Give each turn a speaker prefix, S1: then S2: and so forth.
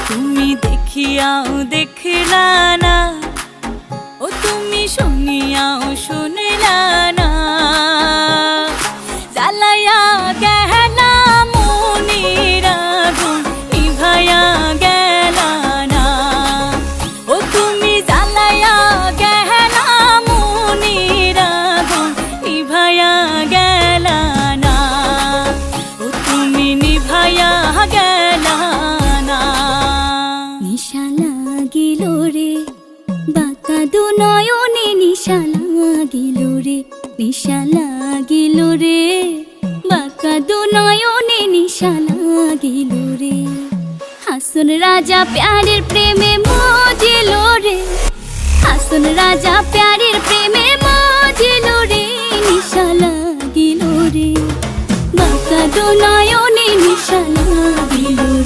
S1: তুমি দেখিয়াও দেখলা না, ও তুমি শুনিয়াও শুনলা না। জ্বালাইয়া গেলা মনের আগুন নিভাইয়া গেলা না, ও তুমি জ্বালাইয়া গেলা মনের আগুন নিভাইয়া গেলা না, ও তুমি নিভাইয়া গেলা না। নিশা লাগিল রে বাঁকা দু নয়নে, নিশা লাগিল রে, নিশা লাগিল রে বাঁকা দু নয়নে, নিশা লাগিল রে। হাসন রাজা প্যারের প্রেমে মজিল রে, হাসন রাজা প্যারের প্রেমে মজিল রে, নিশা লাগিল রে বাঁকা দু নয়নে, নিশা লাগিল রে।